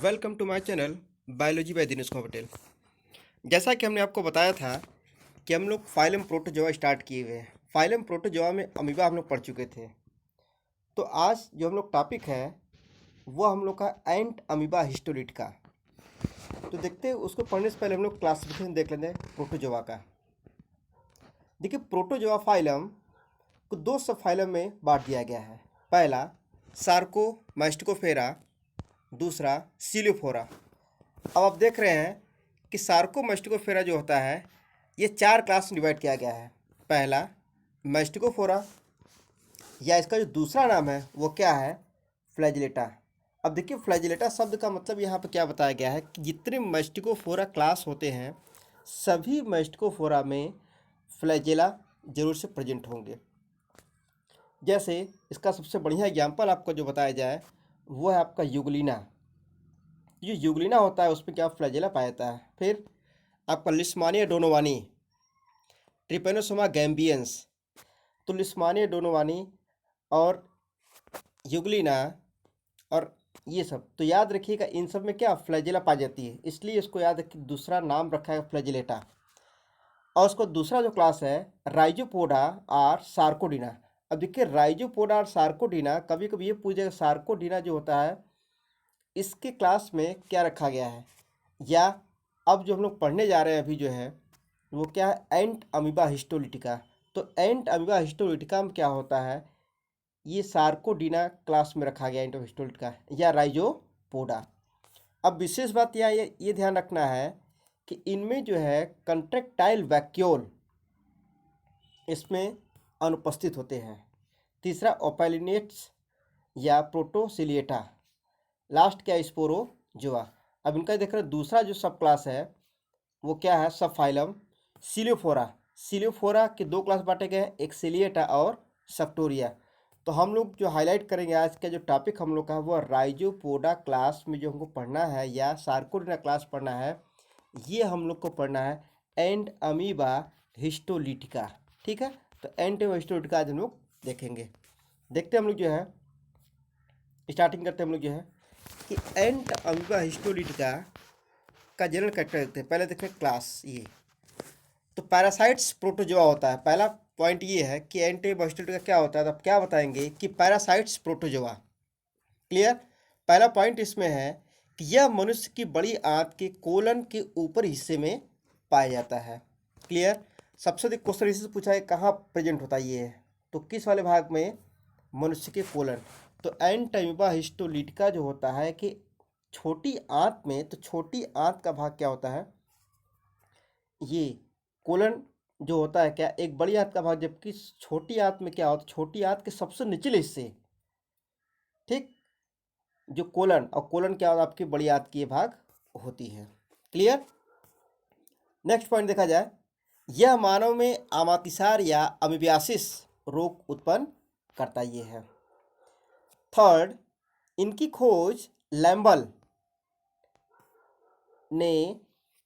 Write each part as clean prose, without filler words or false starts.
Welcome to my channel biology by Dinesh Kumar Patel. जैसा कि हमने आपको बताया था कि हम लोग फाइलम प्रोटोजोआ स्टार्ट किए हुए हैं। फाइलम प्रोटोजोआ में अमीबा हम लोग पढ़ चुके थे। तो आज जो हम लोग टॉपिक है वो हम लोग का एंट अमीबा हिस्टोलिटिका। तो देखते हैं, उसको पढ़ने से पहले हम लोग क्लासिफिकेशन देख लेते हैं प्रोटोजोआ का। देखिए, प्रोटोजोआ फाइलम को दो सब फाइलम में बांट दिया गया है। पहला सार्कोमास्टिकोफेरा, दूसरा सिलियोफोरा। अब आप देख रहे हैं कि सार्कोमास्टिकोफेरा जो होता है ये चार क्लास में डिवाइड किया गया है। पहला मास्टिकोफोरा, या इसका जो दूसरा नाम है वो क्या है, फ्लैजिलेटा। अब देखिए, फ्लैजिलेटा शब्द का मतलब यहाँ पे क्या बताया गया है कि जितने मास्टिकोफोरा क्लास होते हैं सभी मास्टिकोफोरा में फ्लैजिला जरूर से प्रेजेंट होंगे। जैसे इसका सबसे बढ़िया एग्जाम्पल आपको जो बताया जाए वो है आपका यूग्लिना। जो यूग्लिना होता है उसमें क्या फ्लैजिला पाया जाता है। फिर आपका लिस्मानिया डोनोवानी, ट्रिपेनोसोमा गैम्बियंस। तो लिस्मानिया डोनोवानी और यूग्लिना और ये सब तो याद रखिएगा, इन सब में क्या फ्लैजिला पाई जाती है, इसलिए इसको याद रखिए, दूसरा नाम रखा है फ्लैजिलेटा। और उसको दूसरा जो क्लास है राइजोपोडा और सार्कोडिना। अब देखिए, राइजोपोडा और सार्कोडिना, कभी कभी ये पूछेगा सार्कोडिना जो होता है इसके क्लास में क्या रखा गया है, या अब जो हम लोग पढ़ने जा रहे हैं अभी जो है वो क्या है, एंट अमीबा हिस्टोलिटिका। तो एंट अमीबा हिस्टोलिटिका में क्या होता है, ये सार्कोडिना क्लास में रखा गया एंट हिस्टोलिटिका या राइजोपोडा। अब विशेष बात यहाँ ये ध्यान रखना है कि इनमें जो है कंट्रेक्टाइल वैक्यूल इसमें अनुपस्थित होते हैं। तीसरा ओपेलिनेट्स या प्रोटोसिलिएटा, लास्ट क्या स्पोरोजोआ। अब इनका देख रहे हैं दूसरा जो सब क्लास है वो क्या है, सब फाइलम सिलियोफोरा। सिलियोफोरा के दो क्लास बांटे गए हैं, एक सिलिएटा और सक्टोरिया। तो हम लोग जो हाईलाइट करेंगे आज का जो टॉपिक हम लोग का है वो राइजोपोडा क्लास में जो हमको पढ़ना है या सार्कोडिना क्लास पढ़ना है, ये हम लोग को पढ़ना है एंड अमीबा हिस्टोलिटिका। ठीक है, तो एंड हिस्टोलिटिका आज हम लोग देखेंगे। देखते हैं हम लोग जो है, स्टार्टिंग करते हैं हम लोग जो है कि एंट अमीबा हिस्टोलिटिका का जनरल कैरेक्टर देखते हैं। पहले देखते हैं क्लास ये। तो पैरासाइट्स प्रोटोजोआ होता है। पहला पॉइंट ये है कि एंटी हिस्टोलिटिका क्या होता है, तो आप क्या बताएंगे कि पैरासाइट्स प्रोटोजोआ। क्लियर। पहला पॉइंट इसमें है कि यह मनुष्य की बड़ी आंत के कोलन के ऊपर हिस्से में पाया जाता है। क्लियर। सबसे अधिक क्वेश्चन इसी से पूछा है कहाँ प्रेजेंट होता है ये है, तो किस वाले भाग में, मनुष्य के कोलन। तो एंट अमीबा हिस्टोलिटिका जो होता है कि छोटी आंत में, तो छोटी आंत का भाग क्या होता है, ये कोलन जो होता है क्या, एक बड़ी आंत का भाग, जबकि छोटी आंत में क्या होता है, छोटी आंत के सबसे निचले हिस्से, ठीक, जो कोलन, और कोलन क्या होता है आपकी बड़ी आंत की ये भाग होती है। क्लियर। नेक्स्ट पॉइंट देखा जाए, यह मानव में अमातिसार या अमीबियासिस रोग उत्पन्न करता ये है। थर्ड, इनकी खोज लैम्बल ने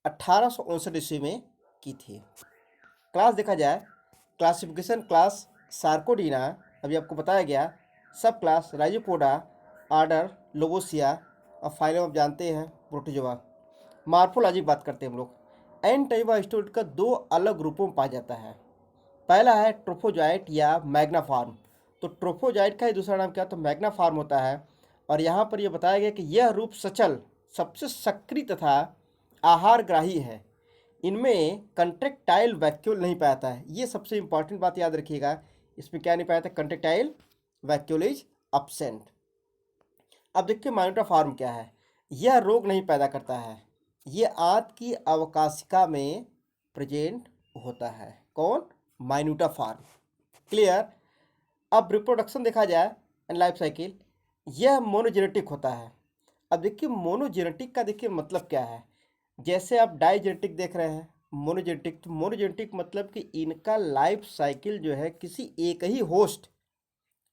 1859 ईस्वी में की थी। क्लास देखा जाए, क्लासिफिकेशन क्लास सार्कोडिना अभी आपको बताया गया, सब क्लास राइजोपोडा, आर्डर लोबोसिया, और फाइलम आप जानते हैं प्रोटोजोआ। मार्फोलॉजी बात करते हैं हम लोग। एंट अमीबा हिस्टोलिटिका दो अलग ग्रुपों में पाया जाता है। पहला है ट्रोफोजाइट या मैग्नाफार्म। तो ट्रोफोजाइट का ही दूसरा नाम क्या, तो मैग्नाफार्म होता है। और यहाँ पर यह बताया गया कि यह रूप सचल, सबसे सक्रिय तथा आहारग्राही है। इनमें कंट्रेक्टाइल वैक्यूल नहीं पाता है, ये सबसे इंपॉर्टेंट बात याद रखिएगा। इसमें क्या नहीं पाया था, कंट्रेक्टाइल वैक्यूल इज अब्सेंट। अब देखिए माइनोटा फार्म क्या है, यह रोग नहीं पैदा करता है, ये आंत की अवकाशिका में प्रेजेंट होता है। कौन, माइनोटा फार्म। क्लियर। अब रिप्रोडक्शन देखा जाए एंड लाइफ साइकिल, यह मोनोजेनेटिक होता है। अब देखिए मोनोजेनेटिक का देखिए मतलब क्या है, जैसे आप डाइजेनेटिक देख रहे हैं, मोनोजेनेटिक, तो मोनोजेनेटिक मतलब कि इनका लाइफ साइकिल जो है किसी एक ही होस्ट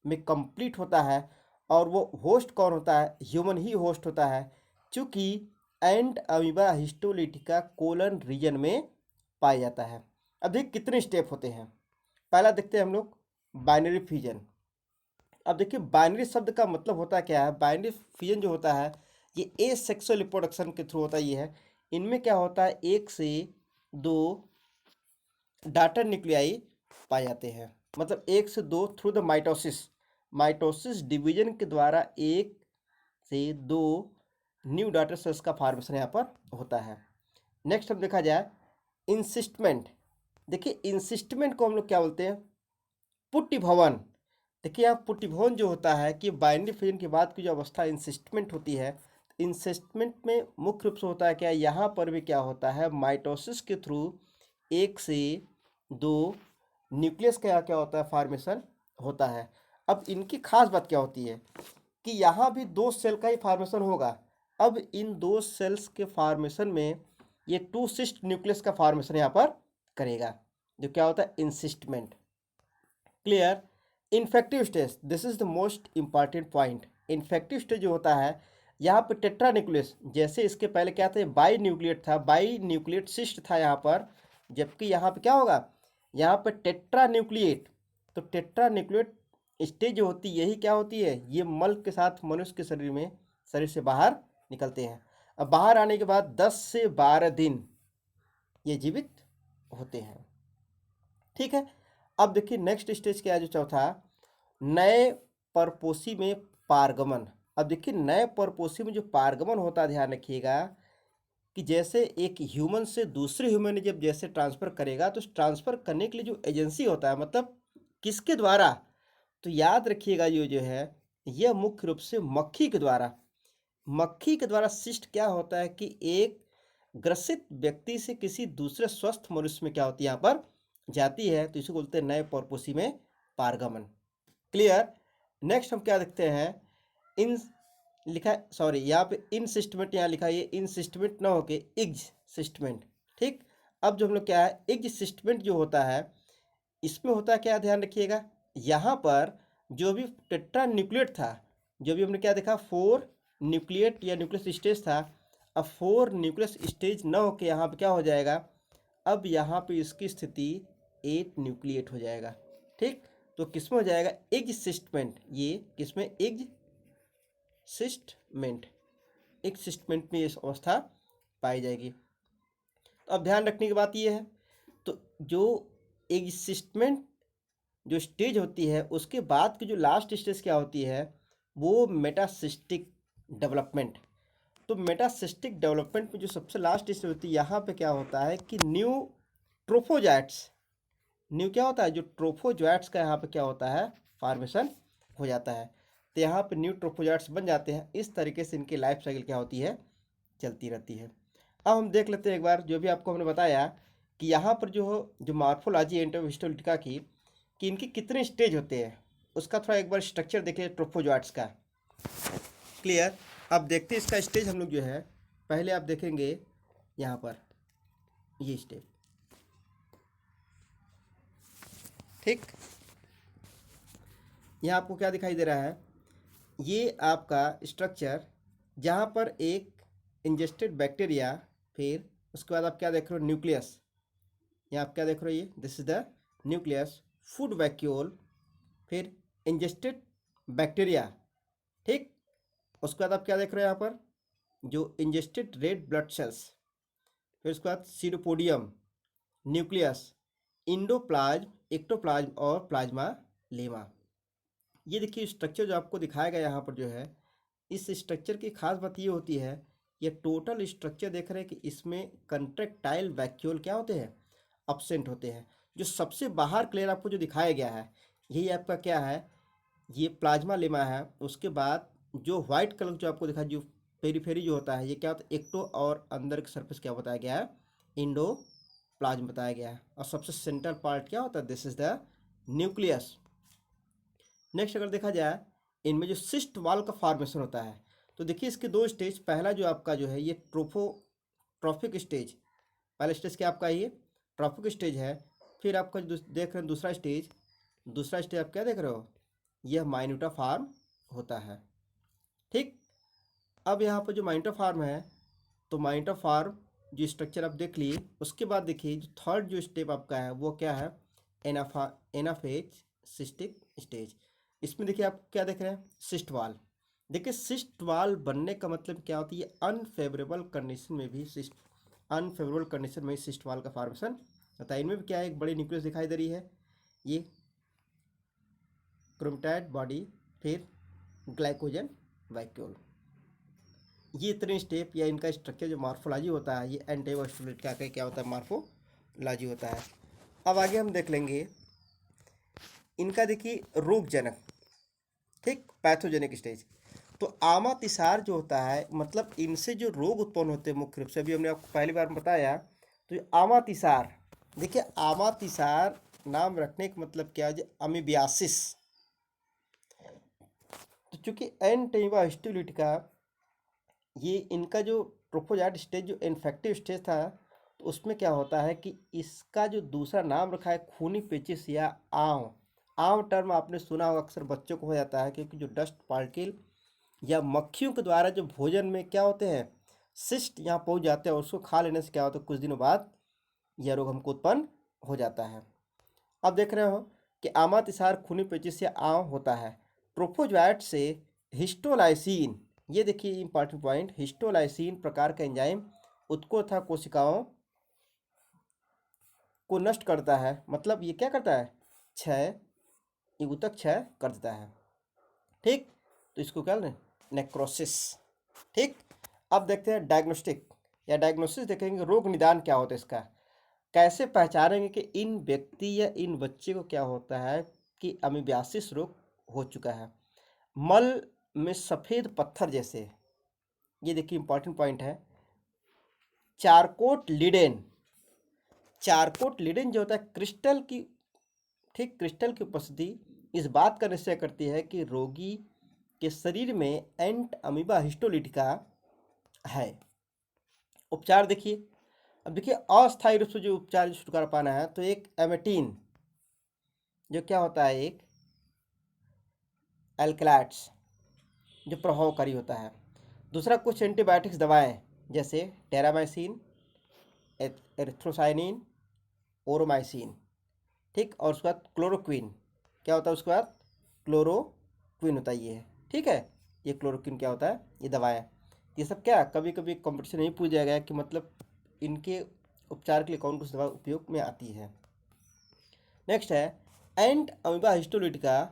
में कंप्लीट होता है, और वो होस्ट कौन होता है, ह्यूमन ही होस्ट होता है, चूँकि एंट अमीबा हिस्टोलिटिका कोलन रीजन में पाया जाता है। अब देखिए कितने स्टेप होते हैं। पहला देखते हैं हम लोग बाइनरी फिजन। अब देखिए बाइनरी शब्द का मतलब होता क्या है, बाइनरी फिजन जो होता है ये ए सेक्सुअल रिप्रोडक्शन के थ्रू होता है। ये है, इनमें क्या होता है, 1 से 2 डॉटर न्यूक्लियाई पाए जाते हैं, मतलब 1 से 2 through the mitosis. Mitosis division के द्वारा 1 से 2 न्यू डॉटर सेल्स का फॉर्मेशन यहाँ पर होता है। नेक्स्ट हम देखा जाए इंसिस्टमेंट। देखिए इंसिस्टमेंट को हम लोग क्या बोलते हैं, पुट्टी भवन। देखिए यहाँ पुट्टी भवन जो होता है कि बाइनरी फ्यूजन के बाद की जो अवस्था इंसिस्टमेंट होती है, इंसिस्टमेंट में मुख्य रूप से होता है क्या, यहाँ पर भी क्या होता है, माइटोसिस के थ्रू 1 से 2 न्यूक्लियस का क्या होता है, फॉर्मेशन होता है। अब इनकी खास बात क्या होती है कि यहाँ भी 2 सेल का ही फॉर्मेशन होगा। अब इन 2 सेल्स के फॉर्मेशन में ये 2 सिस्ट न्यूक्लियस का फॉर्मेशन यहाँ पर करेगा, जो क्या होता है, encystment. Clear. Infective stage, this is the most important point. Infective stage जो होता है, यहाँ पर टेट्रा न्यूक्लियस, जैसे इसके पहले क्या था, बाई न्यूक्लिएट था, बाई न्यूक्लिएट सिस्ट था यहाँ पर, जबकि यहाँ पे क्या होगा, यहाँ पर टेट्रा न्यूक्लिएट। तो टेट्रा न्यूक्लिएट स्टेज जो होती है, यही क्या होती है, ये मल के साथ मनुष्य के शरीर में, शरीर से बाहर निकलते हैं। अब बाहर आने के बाद 10 से 12 दिन ये जीवित होते हैं। ठीक है। अब देखिए नेक्स्ट स्टेज क्या है, जो चौथा, नए परपोषी में पारगमन। अब देखिए नए परपोषी में जो पारगमन होता है, ध्यान रखिएगा कि जैसे एक ह्यूमन से दूसरे ह्यूमन में जब जैसे ट्रांसफ़र करेगा, तो ट्रांसफ़र करने के लिए जो एजेंसी होता है, मतलब किसके द्वारा, तो याद रखिएगा ये जो है, यह मुख्य रूप से मक्खी के द्वारा। मक्खी के द्वारा शिष्ट क्या होता है कि एक ग्रसित व्यक्ति से किसी दूसरे स्वस्थ मनुष्य में क्या होती है, यहाँ पर जाती है, तो इसे बोलते हैं नए परपोषी में पारगमन। क्लियर। नेक्स्ट हम क्या देखते हैं, इन लिखा है, सॉरी यहाँ पे इनसिस्टमेंट यहाँ लिखा है, ये इनसिस्टमेंट ना होके इग्ज सिस्टमेंट। ठीक। अब जो हम लोग क्या है, इग्ज सिस्टमेंट जो होता है, इसमें होता है क्या, ध्यान रखिएगा, यहाँ पर जो भी टेट्रा न्यूक्लिएट था, जो भी हमने क्या देखा, 4 न्यूक्लिएट या न्यूक्लियस स्टेज था, अब 4 न्यूक्लियस स्टेज न होके यहाँ पे क्या हो जाएगा, अब यहाँ पे इसकी स्थिति 8 न्यूक्लिएट हो जाएगा। ठीक। तो किसमें हो जाएगा, एग सिस्टमेंट, ये किसमें, एग सिस्टमेंट, एक सिस्टमेंट में इस अवस्था पाई जाएगी। तो अब ध्यान रखने की बात ये है, तो जो एग्जिस्टमेंट जो स्टेज होती है, उसके बाद की जो लास्ट स्टेज क्या होती है, वो मेटासिस्टिक डेवलपमेंट। तो मेटासिस्टिक डेवलपमेंट में जो सबसे लास्ट स्टेज होती है, यहाँ पे क्या होता है कि न्यू ट्रोफोजाइट्स, न्यू क्या होता है, जो ट्रोफोजॉइट्स का यहाँ पे क्या होता है, फॉर्मेशन हो जाता है। तो यहाँ पे न्यू ट्रोफोजॉइट्स बन जाते हैं। इस तरीके से इनकी लाइफ साइकिल क्या होती है, चलती रहती है। अब हम देख लेते हैं एक बार, जो भी आपको हमने बताया कि यहाँ पर जो मॉर्फोलॉजी एंटोहिस्टोलिटिका की, कि इनके कितने स्टेज होते हैं, उसका थोड़ा एक बार स्ट्रक्चर देखिए ट्रोफोजॉइट्स का। क्लियर। अब देखते हैं इसका स्टेज हम लोग जो है, पहले आप देखेंगे यहाँ पर ये स्टेज। ठीक। यहाँ आपको क्या दिखाई दे रहा है, ये आपका स्ट्रक्चर, जहाँ पर एक इंजेस्टेड बैक्टीरिया, फिर उसके बाद आप क्या देख रहे हो, न्यूक्लियस, यहाँ आप क्या देख रहे हो, ये this is the nucleus, food vacuole, फिर इंजेस्टेड बैक्टीरिया। ठीक। उसके बाद आप क्या देख रहे हो, यहाँ पर जो इंजेस्टेड रेड ब्लड सेल्स, फिर उसके बाद सीरोपोडियम, न्यूक्लियस, इंडोप्लाज्म, एक्टोप्लाज्म और प्लाज्मा लेमा। ये देखिए स्ट्रक्चर जो आपको दिखाया गया यहाँ पर जो है, इस स्ट्रक्चर की खास बात ये होती है, ये टोटल स्ट्रक्चर देख रहे हैं कि इसमें कंट्रेक्टाइल वैक्यूल क्या होते हैं, अब्सेंट होते हैं। जो सबसे बाहर क्लियर आपको जो दिखाया गया है, यही आपका क्या है, ये प्लाज्मा लेमा है। उसके बाद जो व्हाइट कलर जो आपको दिखा, जो पेरीफेरी जो होता है, ये क्या होता है, एक्टो, और अंदर के सरफेस क्या बताया गया है, इंडो प्लाज्म बताया गया है। और सबसे सेंटर पार्ट क्या होता है, this is the nucleus. Next अगर देखा जाए, इनमें जो सिस्ट वॉल का फॉर्मेशन होता है, तो देखिए इसके 2 स्टेज, पहला जो आपका जो है ये ट्रॉफिक स्टेज, पहला स्टेज क्या आपका ये ट्रॉफिक स्टेज है। फिर आपका जो देख रहे हैं दूसरा स्टेज आप क्या देख रहे हो, यह माइन्यूटा फॉर्म होता है। ठीक। अब यहाँ पर जो माइन्यूटा फॉर्म है, तो माइन्यूटा फॉर्म जो स्ट्रक्चर आप देख लिए, उसके बाद देखिए जो थर्ड जो स्टेप आपका है, वो क्या है, एनाफेज सिस्टिक स्टेज। इसमें देखिए आप क्या देख रहे हैं, सिस्ट वॉल, देखिए सिस्ट वाल बनने का मतलब क्या होता है, ये अनफेवरेबल कंडीशन में भी सिस्ट वाल का फॉर्मेशन होता है। इनमें भी क्या है, एक बड़ी न्यूक्लियस दिखाई दे रही है, ये क्रोमेटाइड बॉडी, फिर ग्लाइकोजन वैक्यूल। ये इतने स्टेप या इनका स्ट्रक्चर जो मॉर्फोलॉजी होता है, ये एंटीबॉडी का क्या होता है, मॉर्फोलॉजी होता है। अब आगे हम देख लेंगे इनका, देखिए रोगजनक, ठीक, पैथोजेनिक स्टेज। तो आमातिसार जो होता है, मतलब इनसे जो रोग उत्पन्न होते हैं मुख्य रूप से, अभी हमने आपको पहली बार बताया, तो ये आमातिसार, देखिए आमातिसार नाम रखने का मतलब क्या है, अमीबियासिस। तो चूंकि एंटीबा हिस्टोलिट का ये इनका जो ट्रोफोजाइट स्टेज जो इन्फेक्टिव स्टेज था, तो उसमें क्या होता है कि इसका जो दूसरा नाम रखा है खूनी पेचिस या आंव। आंव टर्म आपने सुना होगा, अक्सर बच्चों को हो जाता है, क्योंकि जो डस्ट पार्टिकल या मक्खियों के द्वारा जो भोजन में क्या होते हैं, सिस्ट यहाँ पहुँच जाते हैं, और उसको खा लेने से क्या होता है, कुछ दिनों बाद यह रोग हमको उत्पन्न हो जाता है। अब देख रहे हो कि आमातिसार खूनी पेचिस या आंव होता है। ट्रोफोजोइट से हिस्टोलाइसिन, ये देखिए इंपॉर्टेंट पॉइंट, हिस्टोलाइसिन प्रकार का एंजाइम उत्कोथा कोशिकाओं को नष्ट करता है। मतलब ये क्या करता है, क्षय, ये ऊतक क्षय कर देता है, ठीक। तो इसको क्या लें, नेक्रोसिस, ठीक। अब देखते हैं डायग्नोस्टिक या डायग्नोसिस, देखेंगे रोग निदान क्या होता है इसका, कैसे पहचानेंगे कि इन व्यक्ति या इन बच्चे को क्या होता है कि अमीबियासिस रोग हो चुका है। मल में सफ़ेद पत्थर जैसे, ये देखिए इंपॉर्टेंट पॉइंट है, चारकोट लिडेन, चारकोट लिडेन जो होता है क्रिस्टल की, ठीक, क्रिस्टल की उपस्थिति इस बात का निश्चय करती है कि रोगी के शरीर में एंट अमीबा हिस्टोलिटिका है। उपचार देखिए, अब देखिए अस्थायी रूप से जो उपचार छुटकारा पाना है, तो एक एमेटीन जो क्या होता है, एक एल्कलाइड्स जो प्रभावकारी होता है। दूसरा कुछ एंटीबायोटिक्स दवाएं जैसे टेरामाइसिन, एरिथ्रोसाइनिन, ओरोमाइसिन, ठीक। और उसके बाद क्लोरोक्विन, क्या होता है उसके बाद, क्लोरोक्विन होता है ये, ठीक है। ये क्लोरोक्विन क्या होता है, ये दवाएं। ये सब क्या कभी कभी कंपटीशन नहीं पूछ जाएगा कि मतलब इनके उपचार के लिए कौन कौन सी दवा उपयोग में आती है। नेक्स्ट है एंट अमीबा हिस्टोलिटिका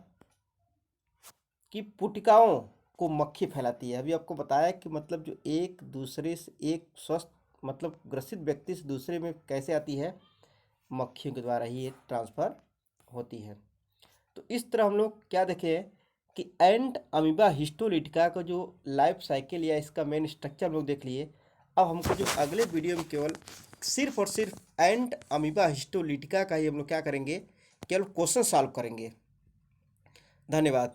की पुटिकाओं को मक्खी फैलाती है। अभी आपको बताया कि मतलब जो एक दूसरे से, एक स्वस्थ मतलब ग्रसित व्यक्ति से दूसरे में कैसे आती है, मक्खियों के द्वारा ही ये ट्रांसफ़र होती है। तो इस तरह हम लोग क्या देखें कि एंट अमीबा हिस्टोलिटिका का जो लाइफ साइकिल या इसका मेन स्ट्रक्चर हम लोग देख लिए। अब हमको जो अगले वीडियो में केवल सिर्फ और सिर्फ एंट अमीबा हिस्टोलिटिका का ही हम लोग क्या करेंगे, केवल क्वेश्चन सॉल्व करेंगे। धन्यवाद।